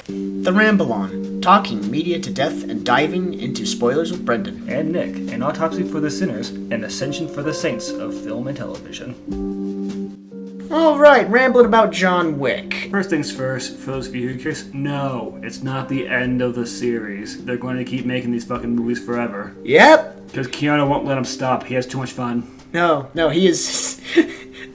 The Ramble on, talking media to death and diving into spoilers with Brendan. And Nick, an autopsy for the sinners, an ascension for the saints of film and television. Alright, rambling about John Wick. First things first, for those of you who are curious, no, it's not the end of the series. They're going to keep making these fucking movies forever. Yep. Because Keanu won't let him stop. He has too much fun. No, he is...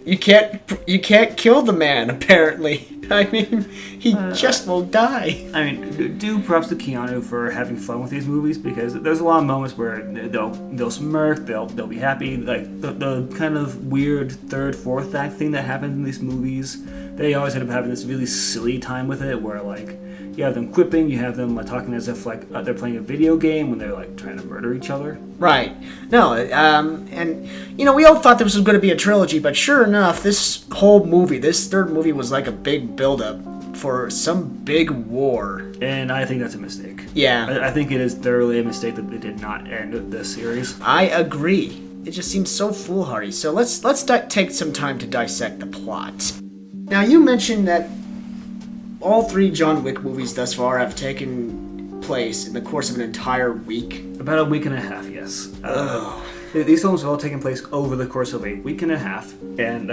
You can't kill the man, apparently. I mean, he just won't die. I mean, do props to Keanu for having fun with these movies, because there's a lot of moments where they'll smirk, they'll be happy. Like the kind of weird third, fourth act thing that happens in these movies, they always end up having this really silly time with it, where like you have them quipping, you have them talking as if like they're playing a video game when they're like trying to murder each other. Right. No, and you know, we all thought this was going to be a trilogy, but sure enough, this whole movie, this third movie, was like a big build-up for some big war. And I think that's a mistake. Yeah. I think it is thoroughly a mistake that they did not end this series. I agree. It just seems so foolhardy. So let's take some time to dissect the plot. Now, you mentioned that all three John Wick movies thus far have taken place in the course of an entire week. About a week and a half, yes. These films have all taken place over the course of a week and a half, and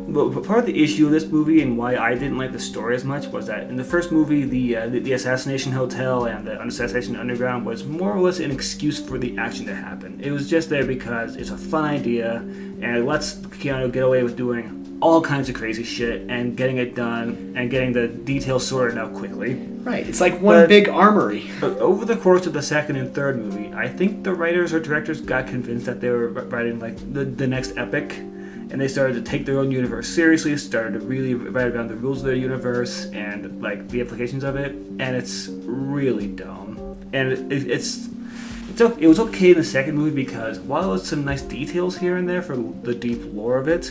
but part of the issue of this movie and why I didn't like the story as much was that in the first movie, the Assassination Hotel and the Assassination Underground was more or less an excuse for the action to happen. It was just there because it's a fun idea, and it lets Keanu get away with doing all kinds of crazy shit and getting it done and getting the details sorted out quickly. Right, it's like one big armory. But over the course of the second and third movie, I think the writers or directors got convinced that they were writing like the next epic, and they started to take their own universe seriously, started to really write around the rules of their universe and like the implications of it, and it's really dumb. And it was okay in the second movie because while it was some nice details here and there for the deep lore of it,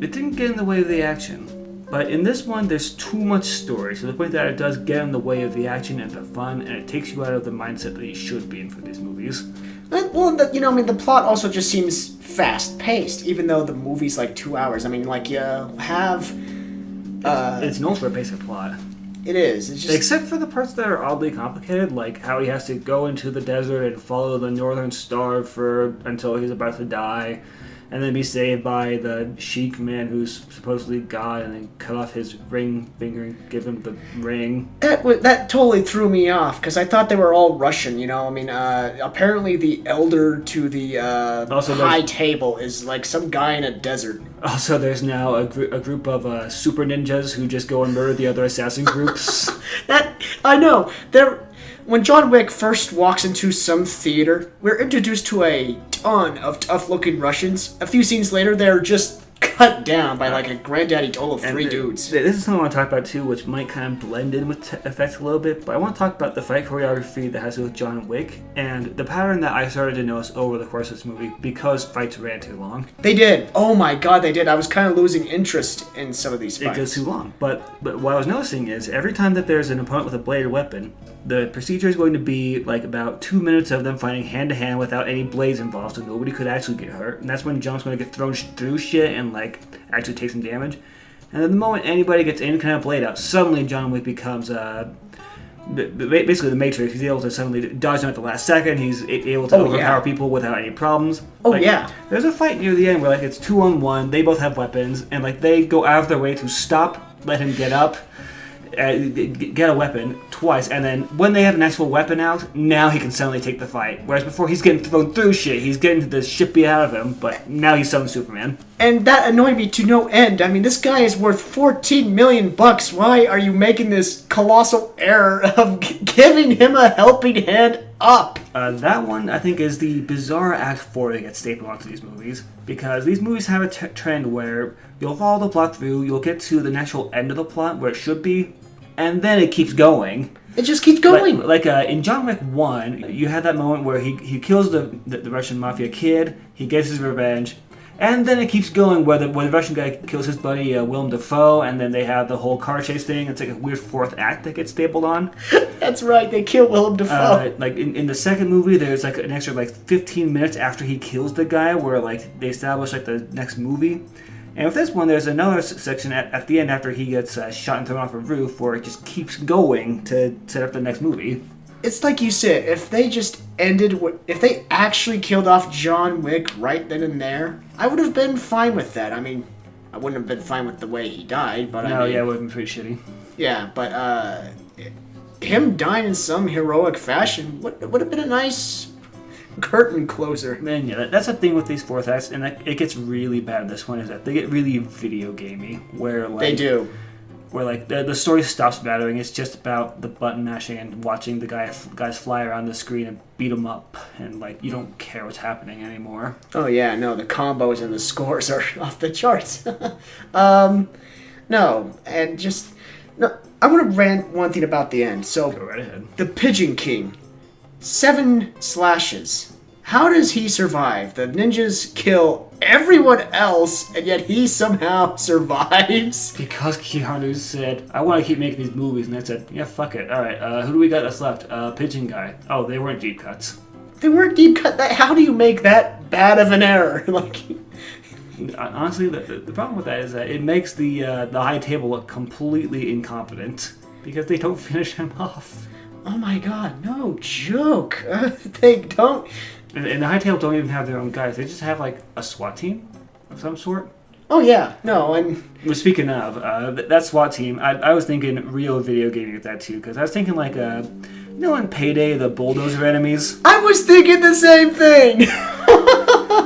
it didn't get in the way of the action. But in this one, there's too much story, to the point that it does get in the way of the action and the fun, and it takes you out of the mindset that you should be in for these movies. Well, the plot also just seems fast-paced, even though the movie's like 2 hours. I mean, like, you have... It's an ultra-basic plot. It is. It's just... Except for the parts that are oddly complicated, like how he has to go into the desert and follow the Northern Star until he's about to die, and then be saved by the Sheik man who's supposedly God, and then cut off his ring finger and give him the ring. That totally threw me off, because I thought they were all Russian, you know? I mean, apparently the elder to the high table is like some guy in a desert. Also, there's now a group of super ninjas who just go and murder the other assassin groups. I know. When John Wick first walks into some theater, we're introduced to a ton of tough-looking Russians. A few scenes later, they're just cut down by like a granddaddy total of three dudes. This is something I want to talk about too, which might kind of blend in with effects a little bit, but I want to talk about the fight choreography that has to do with John Wick, and the pattern that I started to notice over the course of this movie because fights ran too long. They did. Oh my god, they did. I was kind of losing interest in some of these fights. It goes too long. But what I was noticing is every time that there's an opponent with a bladed weapon, the procedure is going to be like about 2 minutes of them fighting hand-to-hand without any blades involved, so nobody could actually get hurt, and that's when John's going to get thrown through shit and like actually take some damage. And then the moment anybody gets any kind of blade out, suddenly John Wick becomes basically the Matrix. He's able to suddenly dodge them at the last second. He's able to overpower people without any problems. There's a fight near the end where like it's 2-on-1. They both have weapons, and like they go out of their way to stop, let him get up, get a weapon twice, and then when they have an actual weapon out, now he can suddenly take the fight. Whereas before, he's getting thrown through shit. He's getting the shit beat out of him, but now he's suddenly Superman. And that annoyed me to no end. I mean, this guy is worth $14 million. Why are you making this colossal error of giving him a helping hand up? That one, I think, is the bizarre Act 4 that gets stapled onto these movies. Because these movies have a trend where you'll follow the plot through, you'll get to the natural end of the plot where it should be, and then it keeps going. It just keeps going. Like in John Wick 1, you had that moment where he kills the Russian mafia kid, he gets his revenge, and then it keeps going where the Russian guy kills his buddy Willem Dafoe, and then they have the whole car chase thing. It's like a weird fourth act that gets stapled on. That's right, they kill Willem Dafoe. Like in the second movie, there's like an extra like 15 minutes after he kills the guy where like they establish like the next movie. And with this one, there's another section at the end after he gets shot and thrown off a roof where it just keeps going to set up the next movie. It's like you said, if they just if they actually killed off John Wick right then and there, I would have been fine with that. I mean, I wouldn't have been fine with the way he died, but No, yeah, it would have been pretty shitty. Yeah, but him dying in some heroic fashion would have been a nice curtain closer. Man, yeah, that's the thing with these fourth acts, and it gets really bad in this one, is that they get really video gamey, where like they do. Where like the story stops mattering. It's just about the button mashing and watching the guys fly around the screen and beat them up, and like you don't care what's happening anymore. Oh yeah, no, the combos and the scores are off the charts. No, and just no. I want to rant one thing about the end. So Go right ahead. The Pigeon King, 7 slashes. How does he survive? The ninjas kill everyone else, and yet he somehow survives. Because Keanu said, I want to keep making these movies, and they said, yeah, fuck it. All right, who do we got that's left? Pigeon guy. Oh, they weren't deep cuts. They weren't deep cut. How do you make that bad of an error? Like, honestly, the problem with that is that it makes the high table look completely incompetent because they don't finish him off. oh my god, no joke. They don't. And the high table don't even have their own guys. They just have like a SWAT team of some sort. Oh yeah, no, and Well, speaking of that SWAT team, I was thinking real video gaming with that too, because I was thinking like in Payday, the bulldozer enemies. I was thinking the same thing.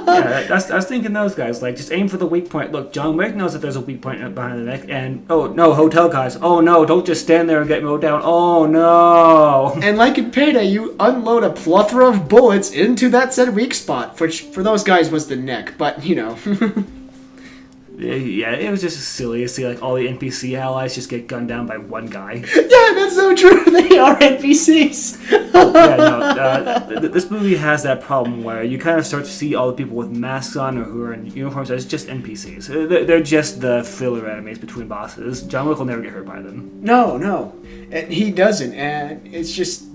Yeah, I was thinking those guys. Like, just aim for the weak point. Look, John Wick knows that there's a weak point behind the neck, and oh no, hotel guys. Oh no, don't just stand there and get mowed down. Oh no. And like in Payday, you unload a plethora of bullets into that said weak spot, which for those guys was the neck. But you know. Yeah, it was just silly to see like all the NPC allies just get gunned down by one guy. Yeah, that's so true. They are NPCs. Yeah, no, this movie has that problem where you kind of start to see all the people with masks on or who are in uniforms as just NPCs. They're just the filler enemies between bosses. John Wick will never get hurt by them. No, and he doesn't, and it's just.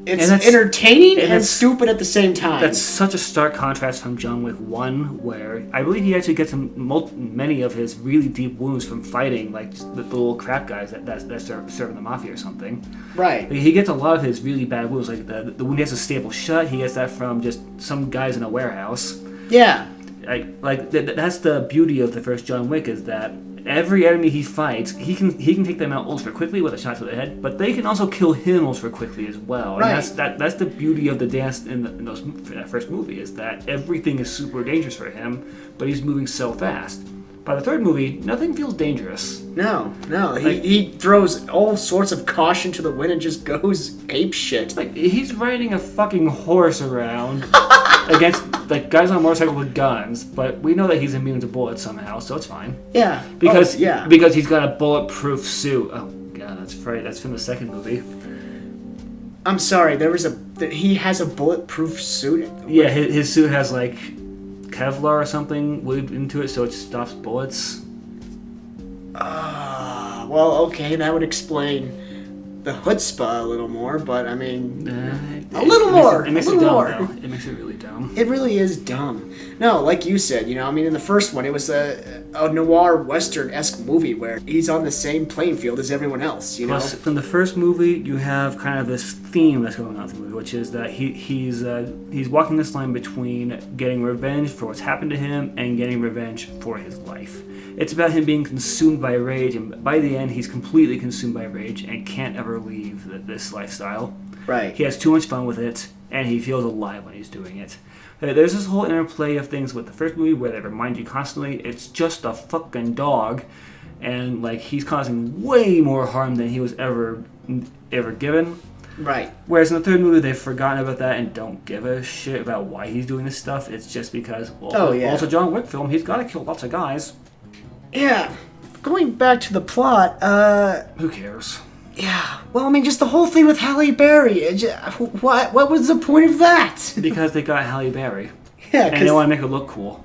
It's that's entertaining and that's- stupid at the same time. That's such a stark contrast from John Wick 1, where I believe he actually gets many of his really deep wounds from fighting, like the little crap guys that serving the mafia or something. Right. Like, he gets a lot of his really bad wounds, like the wound he has to staple shut. He gets that from just some guys in a warehouse. Yeah. That's the beauty of the first John Wick, is that every enemy he fights, he can take them out ultra quickly with a shot to the head, but they can also kill him ultra quickly as well. Right. And that's the beauty of the dance in that first movie, is that everything is super dangerous for him, but he's moving so fast. By the third movie, nothing feels dangerous. No. He throws all sorts of caution to the wind and just goes ape shit. Like, he's riding a fucking horse around against like guys on a motorcycle with guns, but we know that he's immune to bullets somehow, so it's fine. Yeah. Because yeah. because he's got a bulletproof suit. Oh god, that's right. That's from the second movie. I'm sorry. He has a bulletproof suit. Yeah, his suit has like Kevlar or something weaved into it, so it stops bullets. Well, okay, that would explain the chutzpah a little more, but I mean, a little more. It makes a it little dumb, more. though. It makes it really dumb. It really is dumb. No, like you said, I mean, in the first one, it was a noir western-esque movie where he's on the same playing field as everyone else, you know? Plus, in the first movie, you have kind of this theme that's going on in the movie, which is that he's walking this line between getting revenge for what's happened to him and getting revenge for his life. It's about him being consumed by rage, and by the end, he's completely consumed by rage and can't ever leave this lifestyle. Right. He has too much fun with it, and he feels alive when he's doing it. There's this whole interplay of things with the first movie where they remind you constantly it's just a fucking dog, and like he's causing way more harm than he was ever given. Right. Whereas in the third movie, they've forgotten about that and don't give a shit about why he's doing this stuff. It's just because, well, it's a John Wick film. He's got to kill lots of guys. Yeah. Going back to the plot, Who cares? yeah. Well, I mean, just the whole thing with Halle Berry. What was the point of that? Because they got Halle Berry. Yeah, And they want to make her look cool.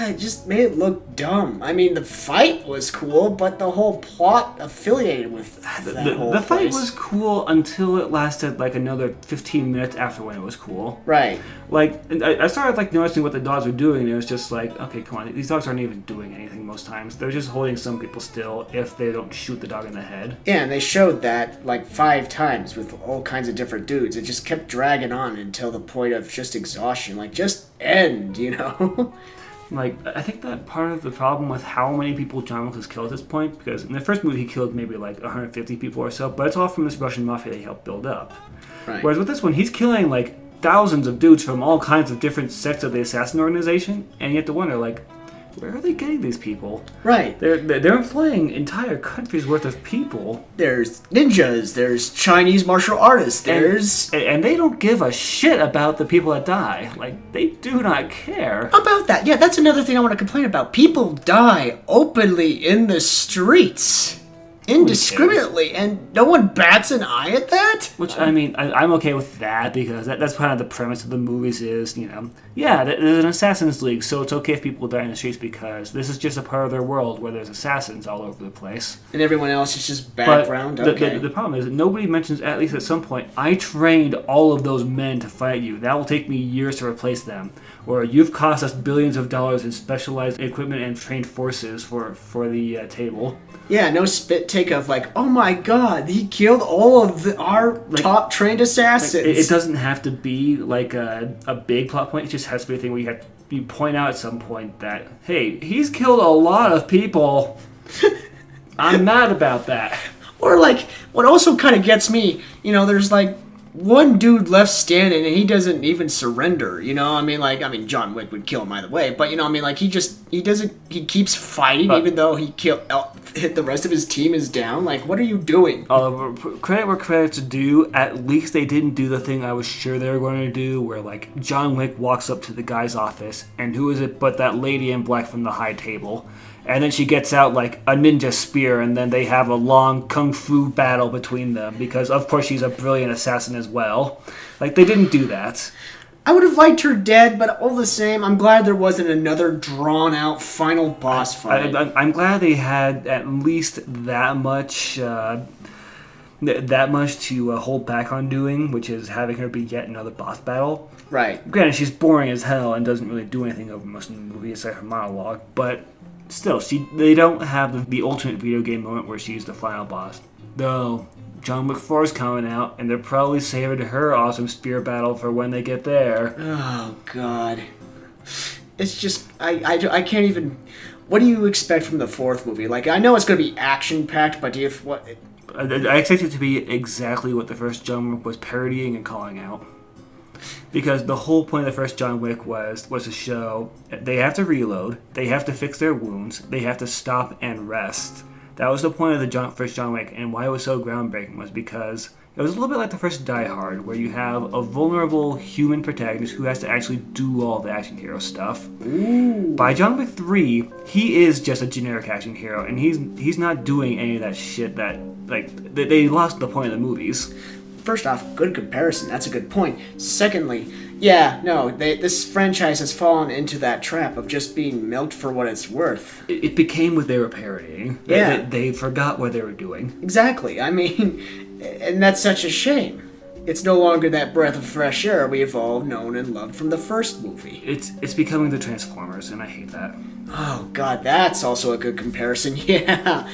it just made it look dumb. I mean, the fight was cool, but the whole plot affiliated with the fight was cool until it lasted like another 15 minutes after when it was cool. Right. Like, I started like noticing what the dogs were doing, and it was just like, okay, come on, these dogs aren't even doing anything most times. They're just holding some people still if they don't shoot the dog in the head. Yeah, and they showed that like 5 times with all kinds of different dudes. It just kept dragging on until the point of just exhaustion. Like, just end, you know? Like, I think that part of the problem with how many people John Wick has killed at this point, because in the first movie he killed maybe like 150 people or so, but it's all from this Russian mafia they helped build up. Right. Whereas with this one, he's killing like thousands of dudes from all kinds of different sects of the assassin organization, and you have to wonder, like, where are they getting these people? Right. They're employing entire countries worth of people. There's ninjas, there's Chinese martial artists, And they don't give a shit about the people that die. Like, they do not care. About that, yeah, that's another thing I want to complain about. People die openly in the streets. Indiscriminately, and no one bats an eye at that? Which, I mean, I'm okay with that, because that's kind of the premise of the movies is, you know, yeah, there's an Assassin's League, so it's okay if people die in the streets because this is just a part of their world where there's assassins all over the place. And everyone else is just background? But okay. The problem is that nobody mentions, at least at some point, I trained all of those men to fight you. That will take me years to replace them. Or you've cost us billions of dollars in specialized equipment and trained forces for the table. Yeah, no spit take of like, oh my god, he killed all of our top trained assassins. It doesn't have to be like a big plot point. It just has to be a thing where you point out at some point that, hey, he's killed a lot of people. I'm mad about that. Or like, what also kind of gets me, you know, there's like one dude left standing and he doesn't even surrender, you know? I mean, John Wick would kill him either way, but you know, I mean, like, he keeps fighting even though he hit the rest of his team is down. Like, what are you doing? Credit where credit's due. At least they didn't do the thing I was sure they were going to do, where like John Wick walks up to the guy's office, and who is it but that lady in black from the high table? And then she gets out like a ninja spear, and then they have a long kung fu battle between them, because of course she's a brilliant assassin as well. Like, they didn't do that. I would have liked her dead, but all the same, I'm glad there wasn't another drawn-out final boss fight. I'm glad they had at least that much to hold back on doing, which is having her be yet another boss battle. Right. Granted, she's boring as hell and doesn't really do anything over most of the movie aside from monologue, but still, they don't have the ultimate video game moment where she's the final boss. Though, John Wick 4 is coming out, and they're probably saving her awesome spear battle for when they get there. Oh, God. It's just, I can't even... What do you expect from the 4th movie? Like, I know it's going to be action-packed, but I expect it to be exactly what the first John Wick was parodying and calling out. Because the whole point of the first John Wick was to show they have to reload, they have to fix their wounds, they have to stop and rest. That was the point of the first John Wick, and why it was so groundbreaking was because it was a little bit like the first Die Hard, where you have a vulnerable human protagonist who has to actually do all the action hero stuff. Ooh. By John Wick 3, he is just a generic action hero, and he's not doing any of that shit that, like, they lost the point of the movies. First off, good comparison. That's a good point. Secondly, yeah, no, this franchise has fallen into that trap of just being milked for what it's worth. It became what they were parodying. Yeah. They forgot what they were doing. Exactly. I mean, and that's such a shame. It's no longer that breath of fresh air we've all known and loved from the first movie. It's becoming the Transformers, and I hate that. Oh, God, that's also a good comparison. Yeah.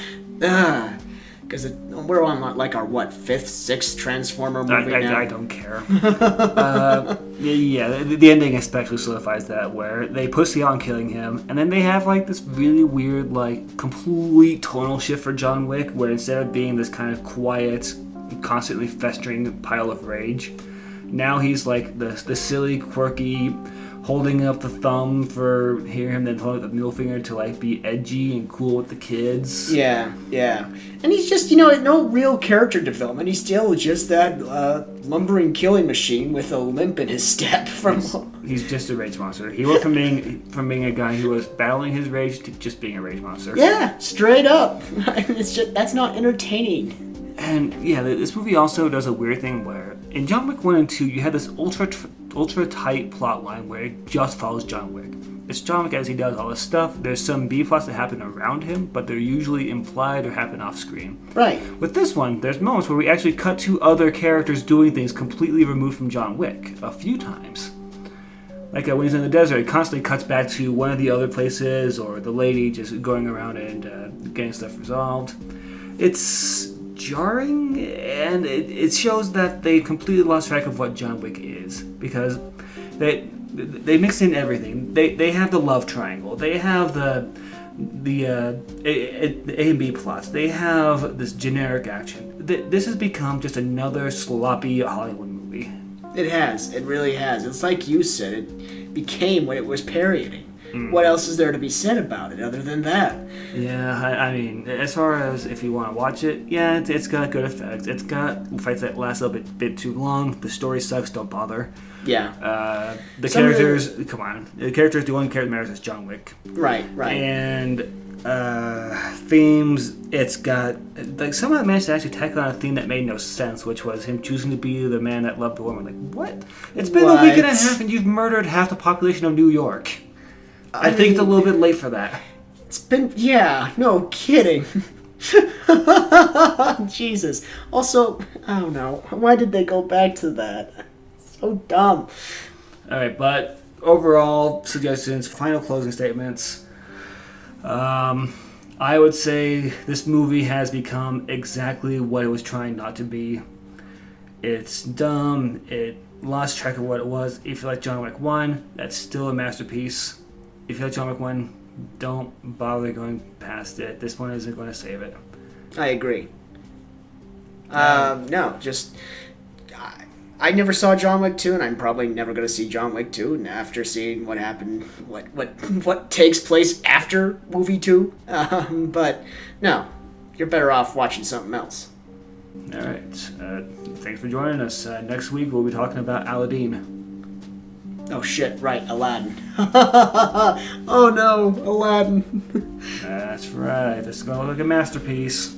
Because we're on like our, 5th, 6th Transformer movie now? I don't care. The ending especially solidifies that, where they pussy on killing him, and then they have like this really weird, like, complete tonal shift for John Wick, where instead of being this kind of quiet, constantly festering pile of rage, now he's like the silly, quirky, holding up the thumb for him, then holding up the middle finger to like be edgy and cool with the kids. Yeah. And he's just, no real character development. He's still just that lumbering killing machine with a limp in his step. He's just a rage monster. He went from being a guy who was battling his rage to just being a rage monster. Yeah, straight up. That's not entertaining. And yeah, this movie also does a weird thing where in John Wick 1 and 2, you had this ultra tight plot line where it just follows John Wick. it's John Wick as he does all this stuff. There's some B plots that happen around him, but they're usually implied or happen off screen. Right. With this one, there's moments where we actually cut to other characters doing things completely removed from John Wick a few times. Like when he's in the desert, it constantly cuts back to one of the other places, or the lady just going around and getting stuff resolved. It's jarring, and it shows that they completely lost track of what John Wick is, because they mix in everything. They have the love triangle. They have the A and B plots. They have this generic action. This has become just another sloppy Hollywood movie. It has. It really has. It's like you said. It became what it was parodying. What else is there to be said about it other than that? Yeah, I mean, as far as if you want to watch it, yeah, it's got good effects. It's got fights that last a little bit too long. The story sucks. Don't bother. Yeah. The characters, come on. The characters, the only character that matters is John Wick. Right. And themes, it's got, like, somehow it managed to actually tackle on a theme that made no sense, which was him choosing to be the man that loved a woman. Like, what? It's been a week and a half and you've murdered half the population of New York. I think it's a little bit late for that. It's been, yeah, no kidding. Jesus. Also, I don't know. Why did they go back to that? So dumb. Alright, but overall suggestions, final closing statements. I would say this movie has become exactly what it was trying not to be. It's dumb. It lost track of what it was. If you like John Wick 1, that's still a masterpiece. If you like John Wick 1, don't bother going past it. This one isn't going to save it. I agree. No, just... I never saw John Wick 2, and I'm probably never going to see John Wick 2, and after seeing what happened, what takes place after movie 2. But, no, you're better off watching something else. All right. Thanks for joining us. Next week, we'll be talking about Aladdin. Oh shit, right, Aladdin. Oh no, Aladdin. That's right. This is going to look like a masterpiece.